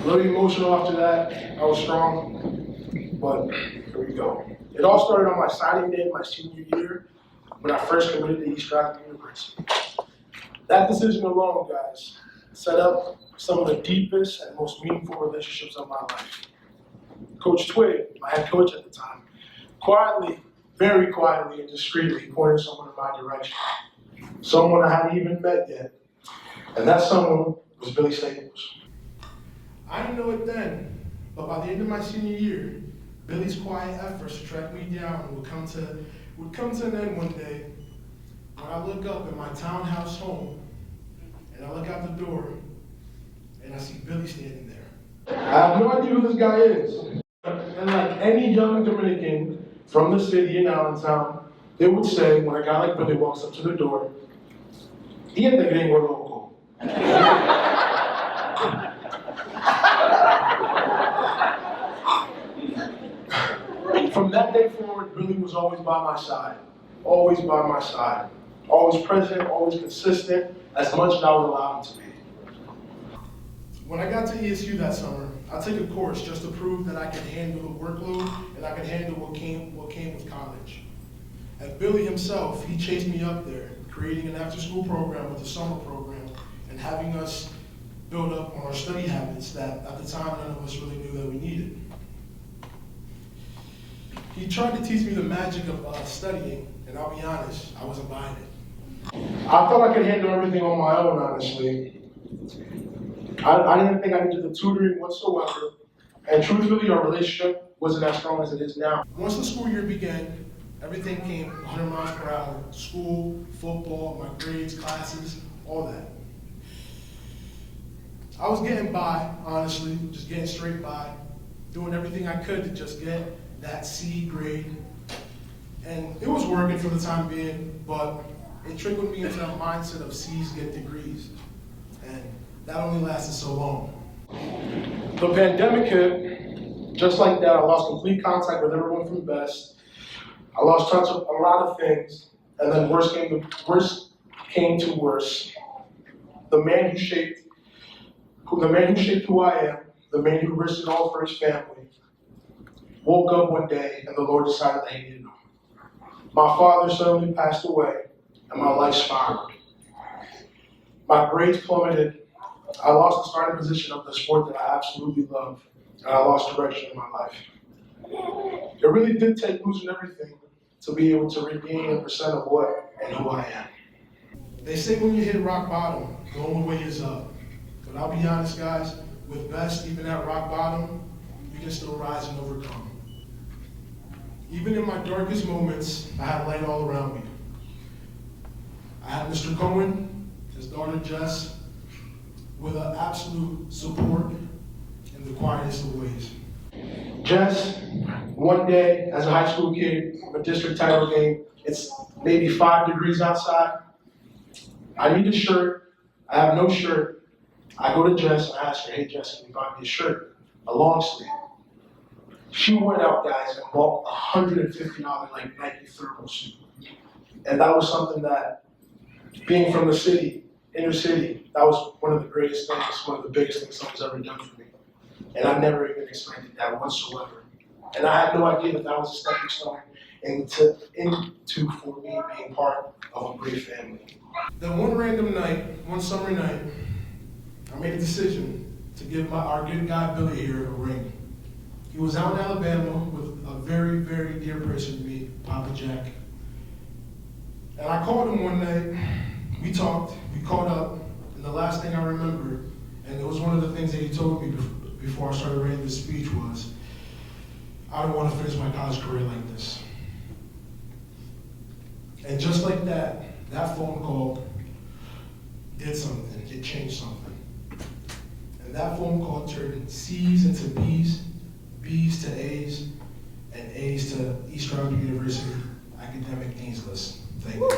A little emotional after that. I was strong, but here we go. It all started on my signing day of my senior year when I first committed to East Stroudsberg University. That decision alone, guys, set up some of the deepest and most meaningful relationships of my life. Coach Twig, my head coach at the time, quietly, very quietly and discreetly pointed someone in my direction. Someone I hadn't even met yet. And that someone was Billy Staples. I didn't know it then, but by the end of my senior year, Billy's quiet efforts to track me down would come to an end one day when I look up at my townhouse home and I look out the door and I see Billy standing there. I have no idea who this guy is. And like any young Dominican from the city in Allentown, they would say when a guy like Billy walks up to the door, "Y este gringo loco." From that day forward, Billy was always by my side. Always by my side. Always present, always consistent, as much as I would allow him to be. When I got to ESU that summer, I took a course just to prove that I could handle the workload and I could handle what came with college. And Billy himself, he chased me up there, creating an after-school program with a summer program and having us build up on our study habits that at the time none of us really knew that we needed. He tried to teach me the magic of studying, and I'll be honest, I wasn't buying it. I thought I could handle everything on my own, honestly. I didn't think I needed the tutoring whatsoever, and truthfully, our relationship wasn't as strong as it is now. Once the school year began, everything came 100 miles per hour. School, football, my grades, classes, all that. I was getting by, honestly, just getting straight by, doing everything I could to just get that C grade. And it was working for the time being, but it trickled me into a mindset of C's get degrees. And that only lasted so long. The pandemic hit, just like that, I lost complete contact with everyone from Best. I lost touch with a lot of things, and then worse came to worse. The man who shaped who I am, the man who risked it all for his family, woke up one day and the Lord decided that he needed him. My father suddenly passed away and my life spiraled. My grades plummeted. I lost the starting position of the sport that I absolutely love, and I lost direction in my life. It really did take losing everything to be able to regain a percent of what and who I am. They say when you hit rock bottom, the only way is up. But I'll be honest, guys, with Best, even at rock bottom, you can still rise and overcome. Even in my darkest moments, I had light all around me. I had Mr. Cohen, his daughter Jess, with an absolute support in the quietest of ways. Jess, one day as a high school kid, a district title game, it's maybe 5 degrees outside. I need a shirt. I have no shirt. I go to Jess and I ask her, "Hey Jess, can you buy me a shirt? A long sleeve." She went out, guys, and bought $150 like Nike thermal suit. And that was something that, being from the city, inner city, that was one of the greatest things, one of the biggest things someone's ever done for me. And I never even expected that whatsoever. And I had no idea that that was a stepping stone into for me being part of a great family. Then one random night, one summer night, I made a decision to give our good guy Billy here a ring. He was out in Alabama with a very, very dear person to me, Papa Jack. And I called him one night, we talked, we caught up, and the last thing I remember, and it was one of the things that he told me before I started writing this speech was, "I don't want to finish my college career like this." And just like that, that phone call did something, it changed something. And that phone call turned C's into B's, B's to A's, and A's to East Stroudsberg University academic dean's list. Thank you.